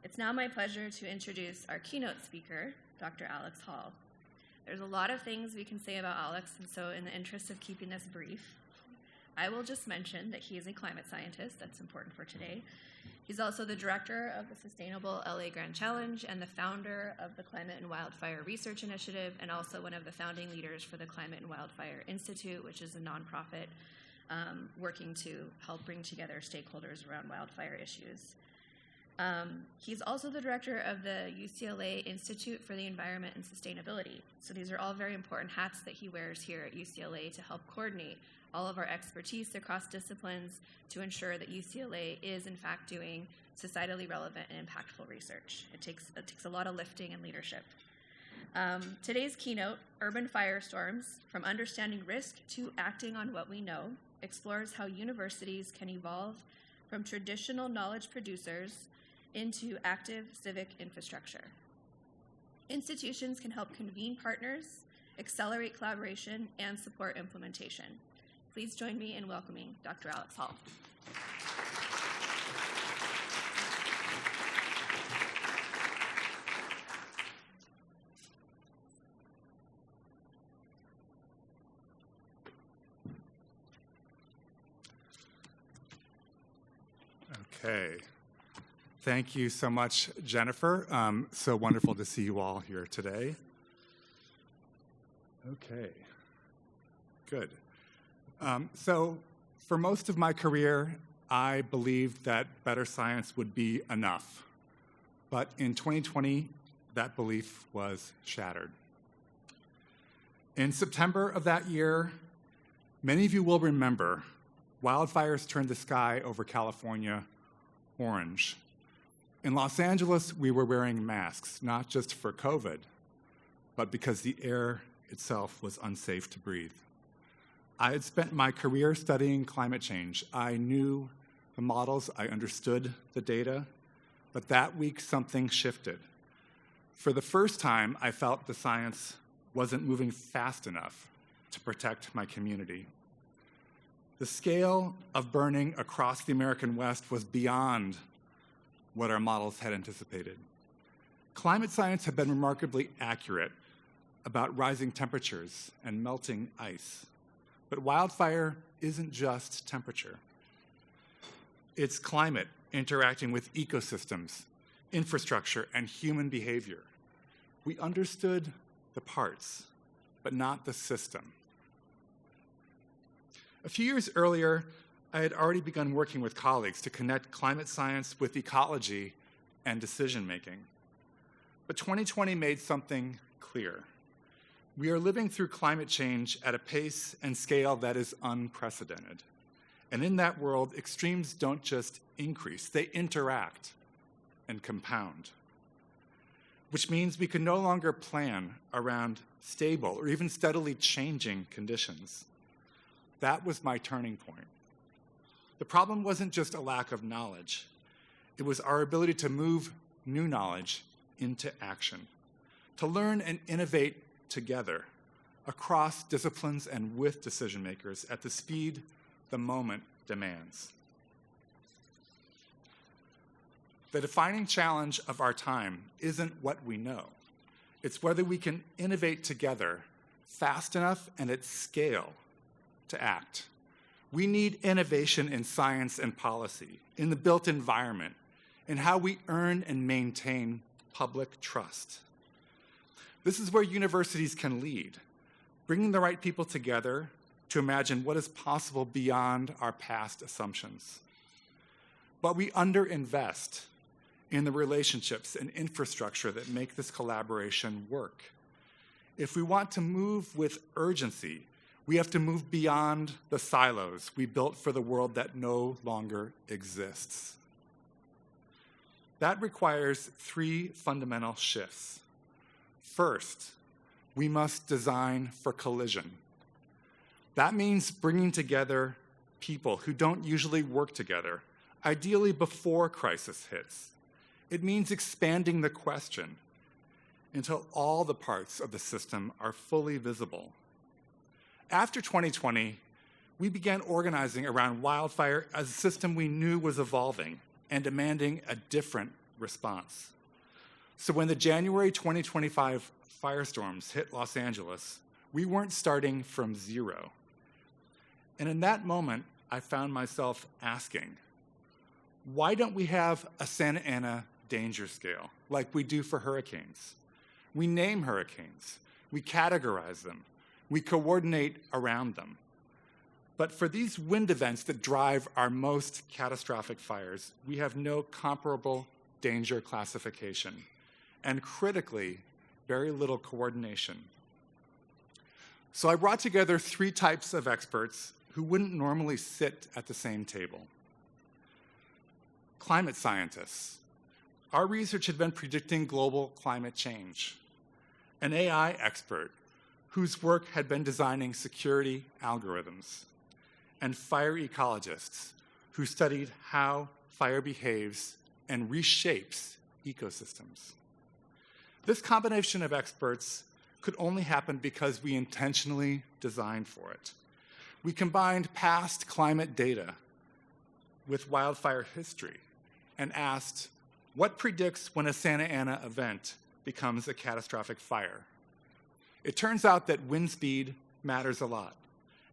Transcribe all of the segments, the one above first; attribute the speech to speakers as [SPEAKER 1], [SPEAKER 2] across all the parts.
[SPEAKER 1] It's now my pleasure to introduce our keynote speaker, Dr. Alex Hall. There's a lot of things we can say about Alex, and so in the interest of keeping this brief, I will just mention that he is a climate scientist. That's important for today. He's also the director of the Sustainable LA Grand Challenge and the founder of the Climate and Wildfire Research Initiative, and also one of the founding leaders for the Climate and Wildfire Institute, which is a nonprofit working to help bring together stakeholders around wildfire issues. He's also the director of the UCLA Institute for the Environment and Sustainability. So these are all very important hats that he wears here at UCLA to help coordinate all of our expertise across disciplines to ensure that UCLA is in fact doing societally relevant and impactful research. It takes a lot of lifting and leadership. Today's keynote, Urban Firestorms, From Understanding Risk to Acting on What We Know, explores how universities can evolve from traditional knowledge producers into active civic infrastructure. Institutions can help convene partners, accelerate collaboration, and support implementation. Please join me in welcoming Dr. Alex Hall.
[SPEAKER 2] Okay. Thank you so much, Jennifer. So wonderful to see you all here today. Okay. Good. So for most of my career, I believed that better science would be enough. But in 2020, that belief was shattered. In September of that year, many of you will remember, wildfires turned the sky over California orange. In Los Angeles, we were wearing masks, not just for COVID, but because the air itself was unsafe to breathe. I had spent my career studying climate change. I knew the models, I understood the data, but that week something shifted. For the first time, I felt the science wasn't moving fast enough to protect my community. The scale of burning across the American West was beyond what our models had anticipated. Climate science had been remarkably accurate about rising temperatures and melting ice. But wildfire isn't just temperature. It's climate interacting with ecosystems, infrastructure, and human behavior. We understood the parts, but not the system. A few years earlier, I had already begun working with colleagues to connect climate science with ecology and decision-making. But 2020 made something clear. We are living through climate change at a pace and scale that is unprecedented. And in that world, extremes don't just increase, they interact and compound. Which means we can no longer plan around stable or even steadily changing conditions. That was my turning point. The problem wasn't just a lack of knowledge. It was our ability to move new knowledge into action, to learn and innovate together across disciplines and with decision makers at the speed the moment demands. The defining challenge of our time isn't what we know. It's whether we can innovate together fast enough and at scale to act. We need innovation in science and policy, in the built environment, in how we earn and maintain public trust. This is where universities can lead, bringing the right people together to imagine what is possible beyond our past assumptions. But we underinvest in the relationships and infrastructure that make this collaboration work. If we want to move with urgency, we have to move beyond the silos we built for the world that no longer exists. That requires three fundamental shifts. First, we must design for collision. That means bringing together people who don't usually work together, ideally before crisis hits. It means expanding the question until all the parts of the system are fully visible. After 2020, we began organizing around wildfire as a system we knew was evolving and demanding a different response. So when the January 2025 firestorms hit Los Angeles, we weren't starting from zero. And in that moment, I found myself asking, why don't we have a Santa Ana danger scale like we do for hurricanes? We name hurricanes, we categorize them, we coordinate around them. But for these wind events that drive our most catastrophic fires, we have no comparable danger classification, and critically, very little coordination. So I brought together 3 types of experts who wouldn't normally sit at the same table. Climate scientists. Our research had been predicting global climate change. An AI expert whose work had been designing security algorithms. And fire ecologists who studied how fire behaves and reshapes ecosystems. This combination of experts could only happen because we intentionally designed for it. We combined past climate data with wildfire history and asked, what predicts when a Santa Ana event becomes a catastrophic fire? It turns out that wind speed matters a lot,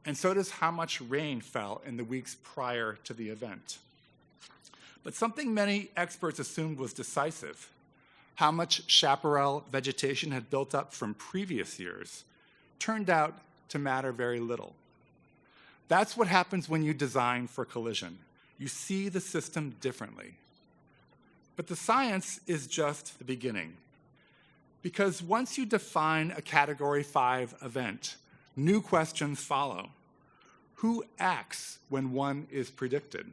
[SPEAKER 2] and so does how much rain fell in the weeks prior to the event. But something many experts assumed was decisive, how much chaparral vegetation had built up from previous years, turned out to matter very little. That's what happens when you design for collision. You see the system differently. But the science is just the beginning. Because once you define a Category 5 event, new questions follow. Who acts when one is predicted?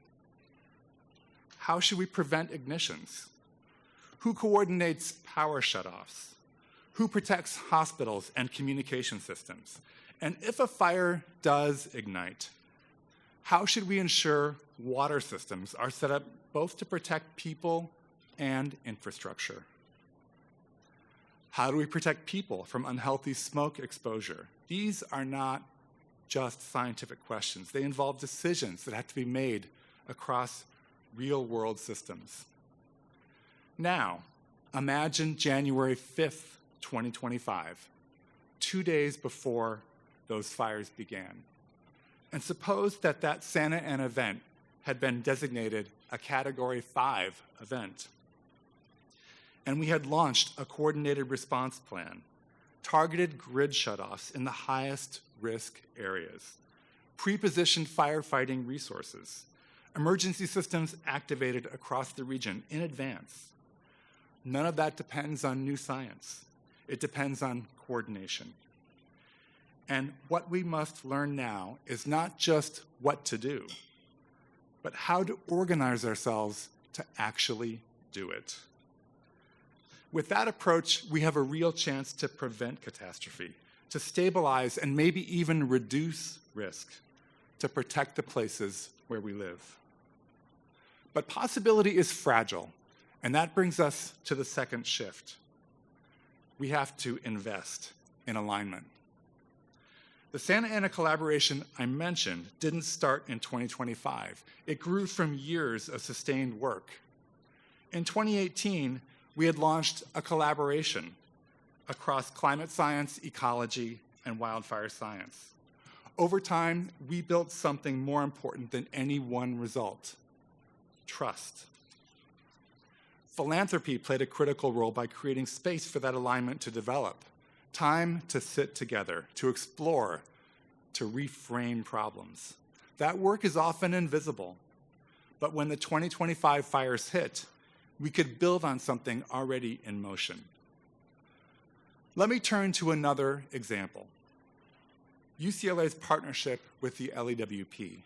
[SPEAKER 2] How should we prevent ignitions? Who coordinates power shutoffs? Who protects hospitals and communication systems? And if a fire does ignite, how should we ensure water systems are set up both to protect people and infrastructure? How do we protect people from unhealthy smoke exposure? These are not just scientific questions. They involve decisions that have to be made across real-world systems. Now, imagine January 5th, 2025, 2 days before those fires began. And suppose that that Santa Ana event had been designated a Category 5 event. And we had launched a coordinated response plan, targeted grid shutoffs in the highest risk areas, pre-positioned firefighting resources, emergency systems activated across the region in advance. None of that depends on new science. It depends on coordination. And what we must learn now is not just what to do, but how to organize ourselves to actually do it. With that approach, we have a real chance to prevent catastrophe, to stabilize and maybe even reduce risk, to protect the places where we live. But possibility is fragile, and that brings us to the second shift. We have to invest in alignment. The Santa Ana collaboration I mentioned didn't start in 2025. It grew from years of sustained work. In 2018, we had launched a collaboration across climate science, ecology, and wildfire science. Over time, we built something more important than any one result: trust. Philanthropy played a critical role by creating space for that alignment to develop, time to sit together, to explore, to reframe problems. That work is often invisible, but when the 2025 fires hit, we could build on something already in motion. Let me turn to another example: UCLA's partnership with the LEWP.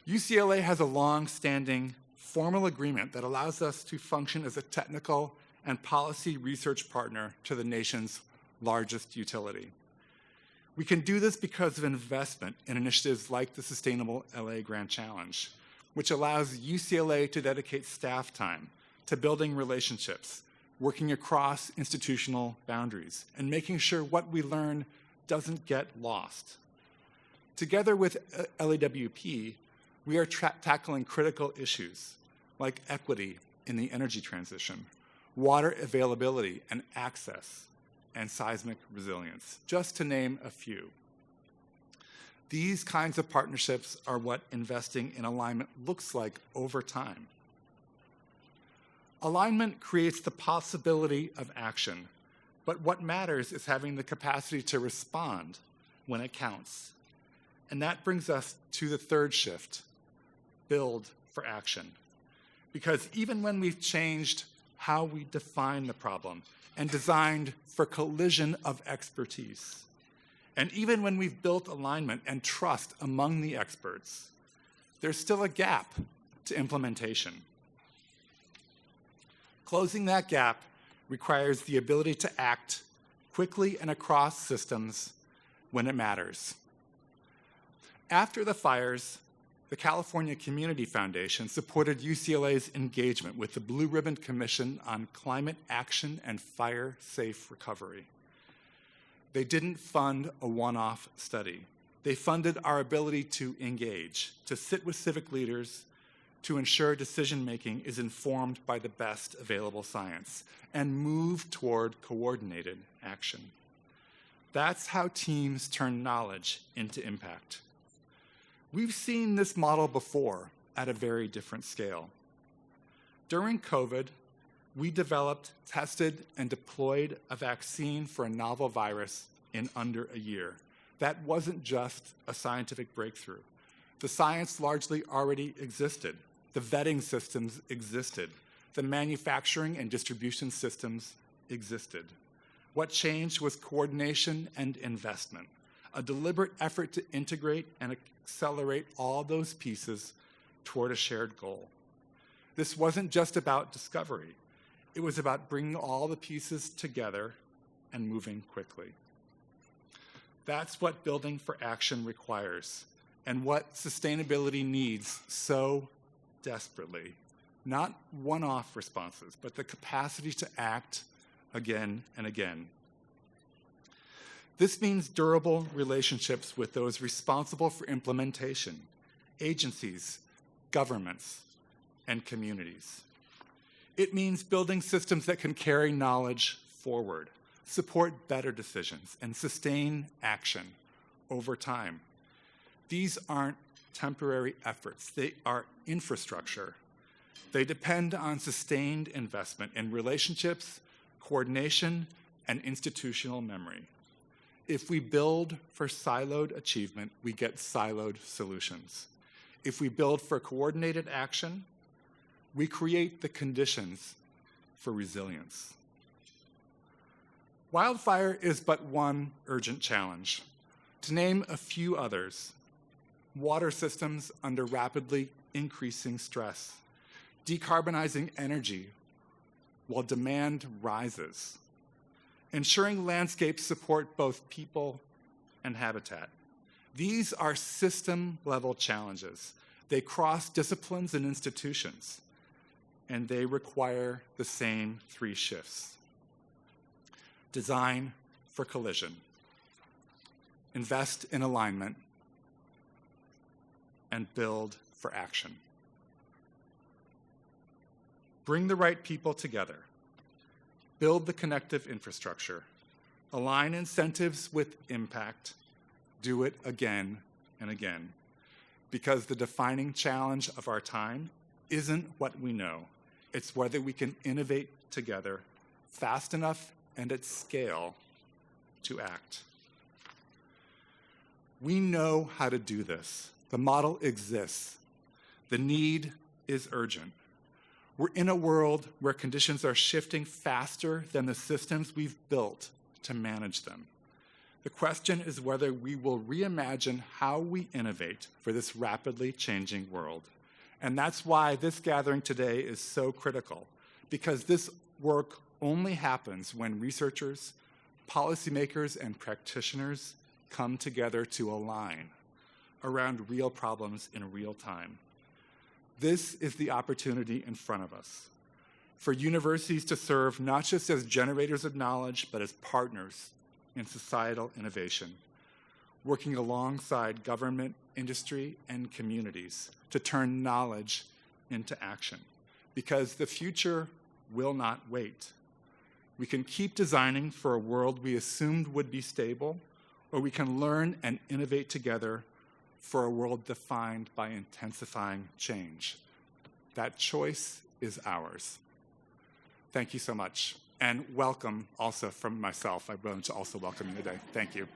[SPEAKER 2] UCLA has a long-standing formal agreement that allows us to function as a technical and policy research partner to the nation's largest utility. We can do this because of investment in initiatives like the Sustainable LA Grand Challenge, which allows UCLA to dedicate staff time to building relationships, working across institutional boundaries, and making sure what we learn doesn't get lost. Together with LEWP, we are tackling critical issues like equity in the energy transition, water availability and access, and seismic resilience, just to name a few. These kinds of partnerships are what investing in alignment looks like over time. Alignment creates the possibility of action, but what matters is having the capacity to respond when it counts. And that brings us to the third shift, build for action. Because even when we've changed how we define the problem and designed for collision of expertise, and even when we've built alignment and trust among the experts, there's still a gap to implementation. Closing that gap requires the ability to act quickly and across systems when it matters. After the fires, the California Community Foundation supported UCLA's engagement with the Blue Ribbon Commission on Climate Action and Fire-Safe Recovery. They didn't fund a one-off study. They funded our ability to engage, to sit with civic leaders, to ensure decision-making is informed by the best available science, and move toward coordinated action. That's how teams turn knowledge into impact. We've seen this model before at a very different scale. During COVID, we developed, tested, and deployed a vaccine for a novel virus in under a year. That wasn't just a scientific breakthrough. The science largely already existed. The vetting systems existed. The manufacturing and distribution systems existed. What changed was coordination and investment, a deliberate effort to integrate and accelerate all those pieces toward a shared goal. This wasn't just about discovery. It was about bringing all the pieces together and moving quickly. That's what building for action requires, and what sustainability needs so desperately. Not one-off responses, but the capacity to act again and again. This means durable relationships with those responsible for implementation, agencies, governments, and communities. It means building systems that can carry knowledge forward, support better decisions, and sustain action over time. These aren't temporary efforts. They are infrastructure. They depend on sustained investment in relationships, coordination, and institutional memory. If we build for siloed achievement, we get siloed solutions. If we build for coordinated action, we create the conditions for resilience. Wildfire is but one urgent challenge. To name a few others, water systems under rapidly increasing stress, decarbonizing energy while demand rises, ensuring landscapes support both people and habitat. These are system-level challenges. They cross disciplines and institutions, and they require the same three shifts. Design for collision, invest in alignment, and build for action. Bring the right people together. Build the connective infrastructure. Align incentives with impact. Do it again and again. Because the defining challenge of our time isn't what we know. It's whether we can innovate together fast enough and at scale to act. We know how to do this. The model exists. The need is urgent. We're in a world where conditions are shifting faster than the systems we've built to manage them. The question is whether we will reimagine how we innovate for this rapidly changing world. And that's why this gathering today is so critical, because this work only happens when researchers, policymakers, and practitioners come together to align around real problems in real time. This is the opportunity in front of us for universities to serve not just as generators of knowledge, but as partners in societal innovation, working alongside government, industry, and communities to turn knowledge into action. because the future will not wait. We can keep designing for a world we assumed would be stable, or we can learn and innovate together for a world defined by intensifying change. That choice is ours. Thank you so much. And welcome also from myself. I want to also welcome you today. Thank you.